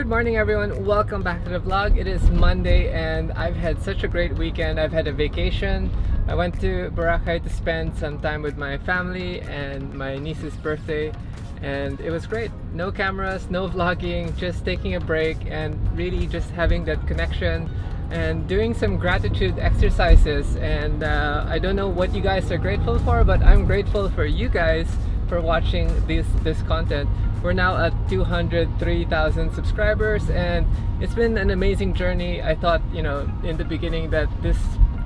Good morning everyone, welcome back to the vlog. It is Monday and I've had such a great weekend. I've had a vacation. I went to Boracay to spend some time with my family and my niece's birthday, and it was great. No cameras, no vlogging, just taking a break and really just having that connection and doing some gratitude exercises. And I don't know what you guys are grateful for, but I'm grateful for you guys for watching this content. We're now at 203,000 subscribers and it's been an amazing journey. I thought, in the beginning that this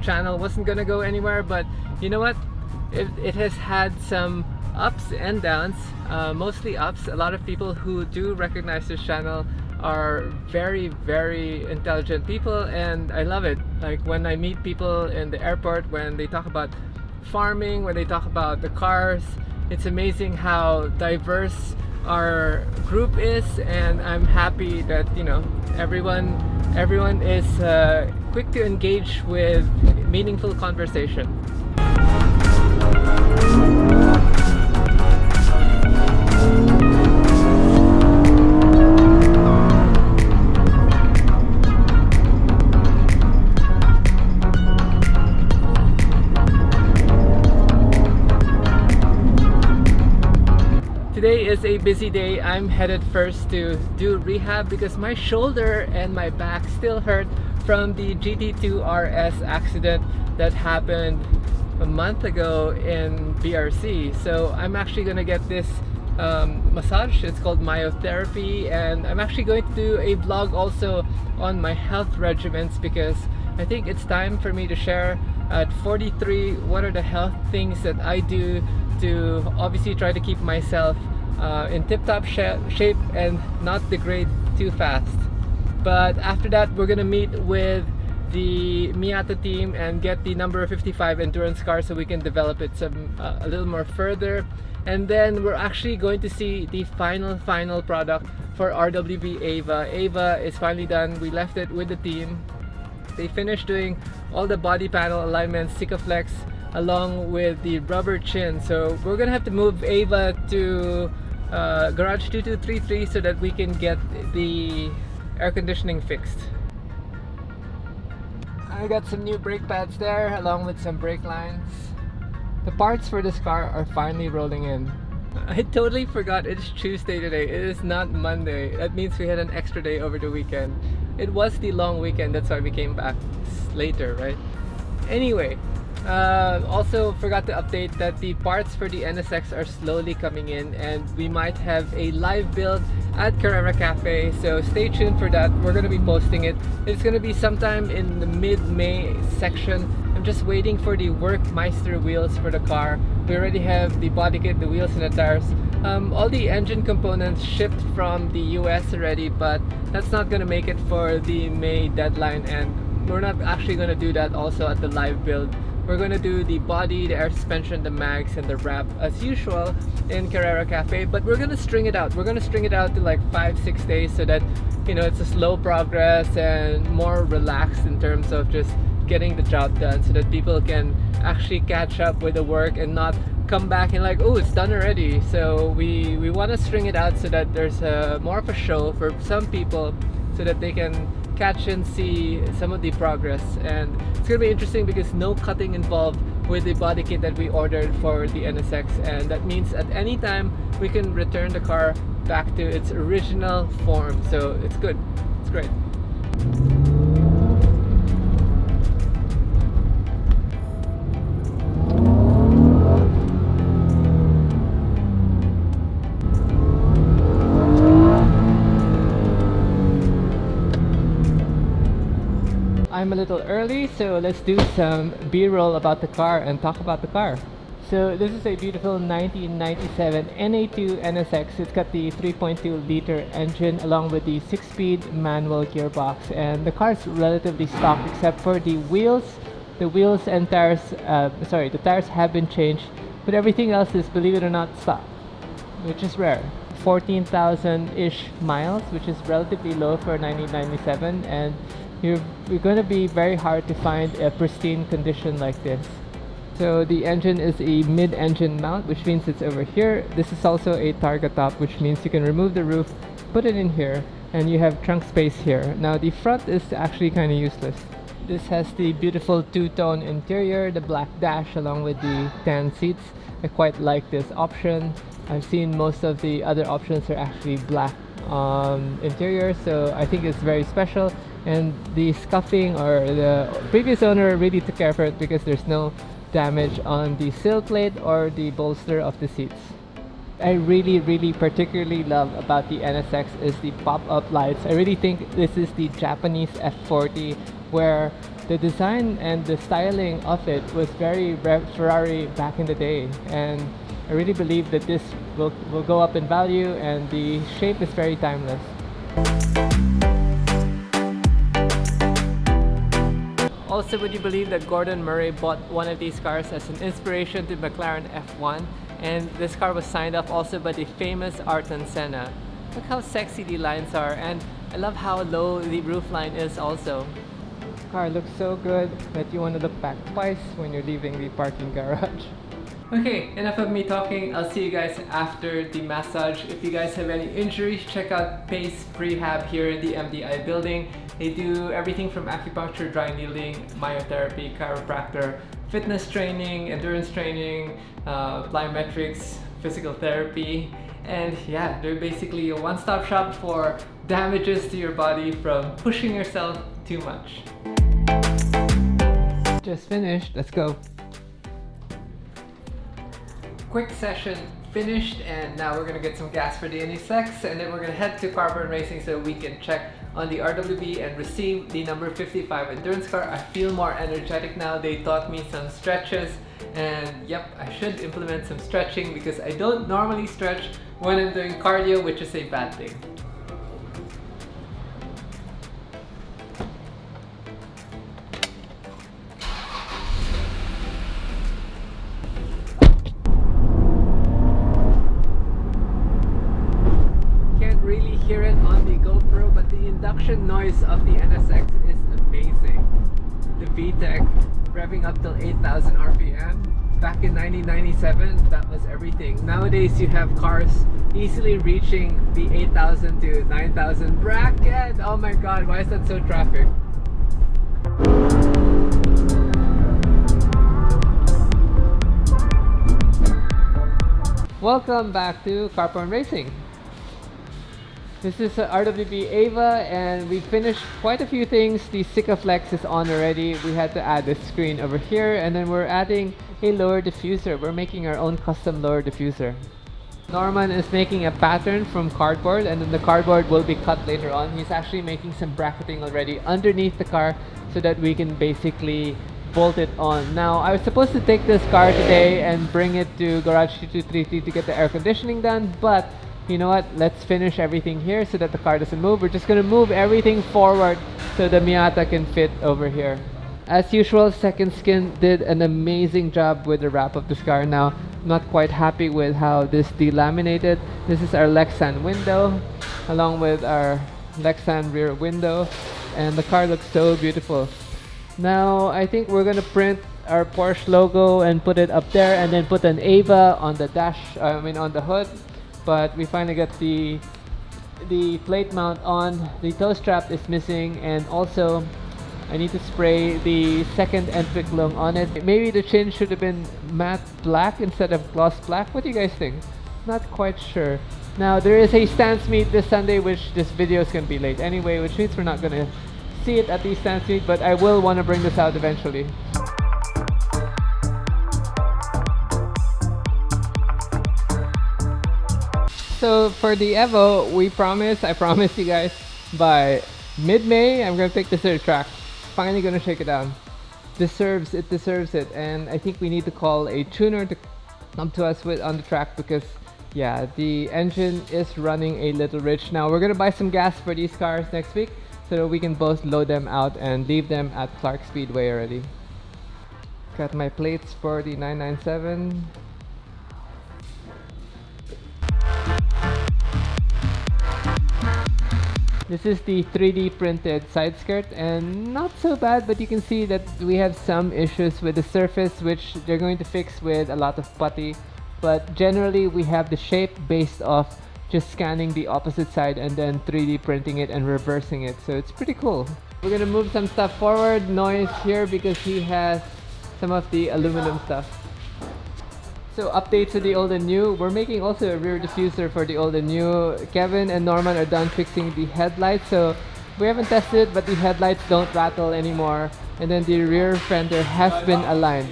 channel wasn't gonna go anywhere, but you know what? It has had some ups and downs, mostly ups. A lot of people who do recognize this channel are very, very intelligent people and I love it. Like when I meet people in the airport, when they talk about farming, when they talk about the cars, it's amazing how diverse our group is, and I'm happy that everyone is quick to engage with meaningful conversation. Today is a busy day. I'm headed first to do rehab because my shoulder and my back still hurt from the GT2 RS accident that happened a month ago in BRC. So I'm actually gonna get this massage. It's called myotherapy, and I'm actually going to do a vlog also on my health regimens because I think it's time for me to share at 43 what are the health things that I do to obviously try to keep myself in tip-top shape and not degrade too fast. But after that, we're gonna meet with the Miata team and get the number 55 endurance car so we can develop it a little more further. And then we're actually going to see the final product for RWB Ava. Ava is finally done. We left it with the team. They finished doing all the body panel alignments, Sikaflex, along with the rubber chin. So we're gonna have to move Ava to garage 2233 so that we can get the air conditioning fixed. I got some new brake pads there along with some brake lines. The parts for this car are finally rolling in. I totally forgot it's Tuesday today. It is not Monday. That means we had an extra day over the weekend. It was the long weekend, that's why we came back later, right? Anyway, also forgot to update that the parts for the NSX are slowly coming in and we might have a live build at Carrera Cafe, so stay tuned for that. We're going to be posting it. It's going to be sometime in the mid-May section. I'm just waiting for the Workmeister wheels for the car. We already have the body kit, the wheels and the tires. All the engine components shipped from the US already, but that's not going to make it for the May deadline, and we're not actually going to do that also at the live build. We're going to do the body, the air suspension, the mags, and the wrap as usual in Carrera Cafe, but we're going to string it out. We're going to string it out to like 5-6 days so that it's a slow progress and more relaxed in terms of just getting the job done, so that people can actually catch up with the work and not come back and like, oh, it's done already. So we want to string it out so that there's more of a show for some people so that they can catch and see some of the progress. And it's gonna be interesting because no cutting involved with the body kit that we ordered for the NSX, and that means at any time we can return the car back to its original form. So it's good, it's great. I'm a little early, so let's do some B-roll about the car and talk about the car. So this is a beautiful 1997 NA2 NSX. It's got the 3.2 liter engine along with the 6-speed manual gearbox, and the car's relatively stock except for the wheels. The wheels and tires, the tires have been changed, but everything else is, believe it or not, stock, which is rare. 14,000-ish miles, which is relatively low for 1997, and you're going to be very hard to find a pristine condition like this. So the engine is a mid-engine mount, which means it's over here. This is also a Targa top, which means you can remove the roof, put it in here, and you have trunk space here. Now the front is actually kind of useless. This has the beautiful two-tone interior, the black dash along with the tan seats. I quite like this option. I've seen most of the other options are actually black interior, so I think it's very special. And the scuffing, or the previous owner really took care of it because there's no damage on the sill plate or the bolster of the seats. I really particularly love about the NSX is the pop-up lights. I really think this is the Japanese F40, where the design and the styling of it was very Ferrari back in the day, and I really believe that this will go up in value, and the shape is very timeless. Also, would you believe that Gordon Murray bought one of these cars as an inspiration to McLaren F1? And this car was signed off also by the famous Ayrton Senna. Look how sexy the lines are, and I love how low the roofline is also. This car looks so good that you want to look back twice when you're leaving the parking garage. Okay, enough of me talking. I'll see you guys after the massage. If you guys have any injuries, check out Pace Prehab here in the MDI building. They do everything from acupuncture, dry needling, myotherapy, chiropractor, fitness training, endurance training, plyometrics, physical therapy, and yeah, they're basically a one-stop shop for damages to your body from pushing yourself too much. Just finished, let's go. Quick session finished, and now we're gonna get some gas for the NSX, and then we're gonna head to Carbon Racing so we can check on the RWB and receive the number 55 endurance car. I feel more energetic now. They taught me some stretches, and yep, I should implement some stretching because I don't normally stretch when I'm doing cardio, which is a bad thing. Hear it on the GoPro, but the induction noise of the NSX is amazing. The VTEC revving up till 8,000 RPM. Back in 1997, that was everything. Nowadays, you have cars easily reaching the 8,000 to 9,000 bracket. Oh my god, why is that so traffic? Welcome back to Carbon Racing. This is RWB Ava, and we finished quite a few things. The Sikaflex is on already. We had to add a screen over here, and then we're adding a lower diffuser. We're making our own custom lower diffuser. Norman is making a pattern from cardboard, and then the cardboard will be cut later on. He's actually making some bracketing already underneath the car so that we can basically bolt it on. Now, I was supposed to take this car today and bring it to Garage 2233 to get the air conditioning done, but you know what, let's finish everything here so that the car doesn't move. We're just gonna move everything forward so the Miata can fit over here. As usual, Second Skin did an amazing job with the wrap of this car. Now, I'm not quite happy with how this delaminated. This is our Lexan window along with our Lexan rear window, and the car looks so beautiful. Now, I think we're gonna print our Porsche logo and put it up there, and then put an Ava on the dash, on the hood. But we finally got the plate mount on. The toe strap is missing, and also I need to spray the second Entwick lung on it. Maybe the chin should have been matte black instead of gloss black. What do you guys think? Not quite sure. Now, there is a stance meet this Sunday, which this video is going to be late anyway, which means we're not going to see it at the stance meet, but I will want to bring this out eventually. So for the Evo, I promised you guys by mid-May, I'm gonna take this to the track. Finally gonna shake it down. It deserves it, and I think we need to call a tuner to come to us on the track because yeah, the engine is running a little rich. Now we're gonna buy some gas for these cars next week so that we can both load them out and leave them at Clark Speedway already. Got my plates for the 997. This is the 3D printed side skirt, and not so bad, but you can see that we have some issues with the surface, which they're going to fix with a lot of putty. But generally, we have the shape based off just scanning the opposite side and then 3D printing it and reversing it. So it's pretty cool. We're gonna move some stuff forward. Noise here because he has some of the aluminum stuff. So updates to the old and new. We're making also a rear diffuser for the old and new. Kevin and Norman are done fixing the headlights. So we haven't tested, but the headlights don't rattle anymore. And then the rear fender has been aligned.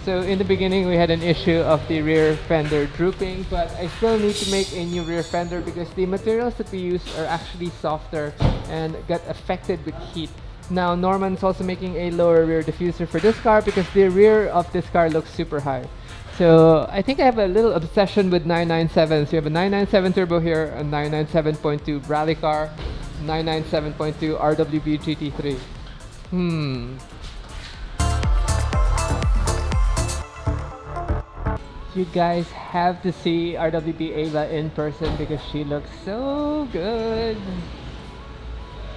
So in the beginning we had an issue of the rear fender drooping, but I still need to make a new rear fender because the materials that we use are actually softer and got affected with heat. Now Norman's also making a lower rear diffuser for this car because the rear of this car looks super high. So I think I have a little obsession with 997s. So you have a 997 turbo here, a 997.2 rally car, 997.2 RWB GT3. You guys have to see RWB Ava in person because she looks so good.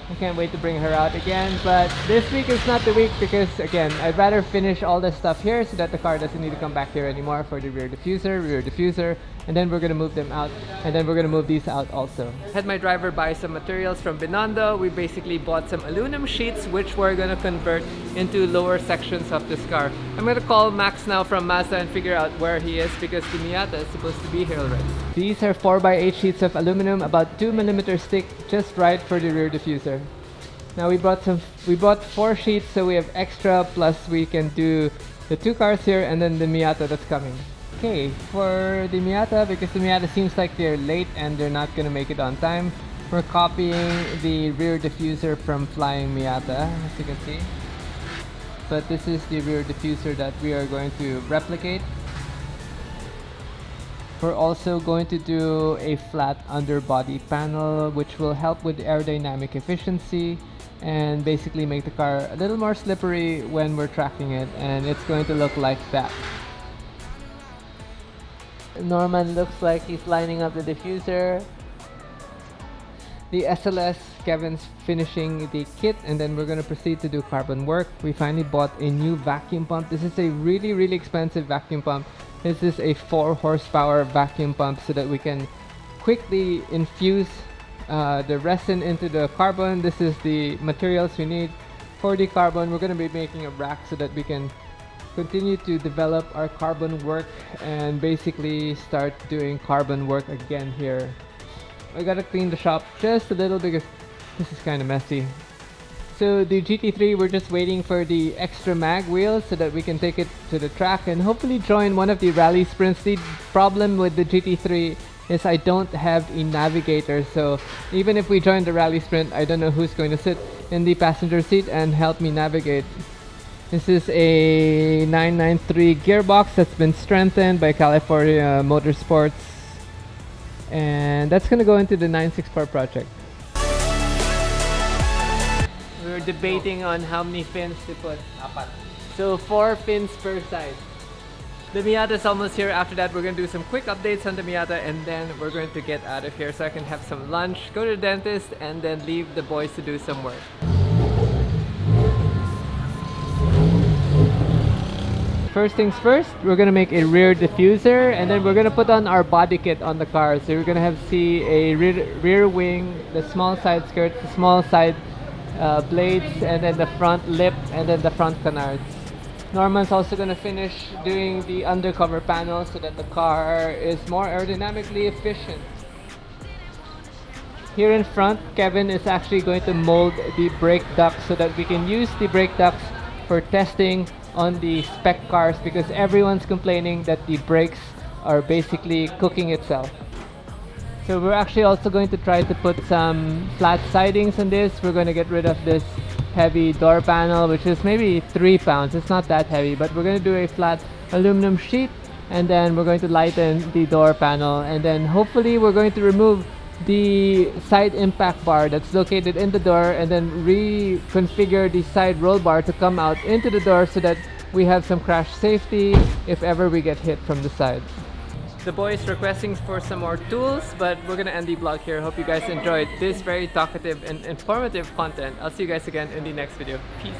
I can't wait to bring her out again, but this week is not the week because again, I'd rather finish all this stuff here so that the car doesn't need to come back here anymore for the rear diffuser, and then we're gonna move them out, and then we're gonna move these out also. Had my driver buy some materials from Binondo. We basically bought some aluminum sheets which we're gonna convert into lower sections of this car. I'm gonna call Max now from Mazda and figure out where he is because the Miata is supposed to be here already. These are 4x8 sheets of aluminum, about 2mm thick, just right for the rear diffuser. Now we bought 4 sheets, so we have extra, plus we can do the 2 cars here and then the Miata that's coming. Okay, for the Miata, because the Miata seems like they're late and they're not gonna make it on time, we're copying the rear diffuser from Flying Miata, as you can see. But this is the rear diffuser that we are going to replicate. We're also going to do a flat underbody panel which will help with aerodynamic efficiency and basically make the car a little more slippery when we're tracking it, and it's going to look like that. Norman looks like he's lining up the diffuser. The SLS, Kevin's finishing the kit, and then we're going to proceed to do carbon work. We finally bought a new vacuum pump. This is a really expensive vacuum pump. This is a 4 horsepower vacuum pump so that we can quickly infuse the resin into the carbon. This is the materials we need for the carbon. We're going to be making a rack so that we can continue to develop our carbon work and basically start doing carbon work again here. I gotta clean the shop just a little because this is kind of messy. So the GT3, we're just waiting for the extra mag wheels so that we can take it to the track and hopefully join one of the rally sprints. The problem with the GT3 is I don't have a navigator, so even if we join the rally sprint, I don't know who's going to sit in the passenger seat and help me navigate. This is a 993 gearbox that's been strengthened by California Motorsports, and that's going to go into the 964 project. We're debating on how many fins to put. So 4 fins per side. The Miata is almost here. After that, we're going to do some quick updates on the Miata, and then we're going to get out of here so I can have some lunch, go to the dentist, and then leave the boys to do some work. First things first, we're going to make a rear diffuser, and then we're going to put on our body kit on the car. So we're going to see a rear wing, the small side skirts, the small side blades, and then the front lip, and then the front canards. Norman's also going to finish doing the undercover panel so that the car is more aerodynamically efficient. Here in front, Kevin is actually going to mold the brake ducts so that we can use the brake ducts for testing on the spec cars, because everyone's complaining that the brakes are basically cooking itself. So we're actually also going to try to put some flat sidings on this. We're going to get rid of this heavy door panel, which is maybe 3 pounds. It's not that heavy, but we're going to do a flat aluminum sheet, and then we're going to lighten the door panel, and then hopefully we're going to remove the side impact bar that's located in the door, and then reconfigure the side roll bar to come out into the door so that we have some crash safety if ever we get hit from the side. The boys requesting for some more tools, but we're gonna end the vlog here. Hope you guys enjoyed this very talkative and informative content. I'll see you guys again in the next video. Peace.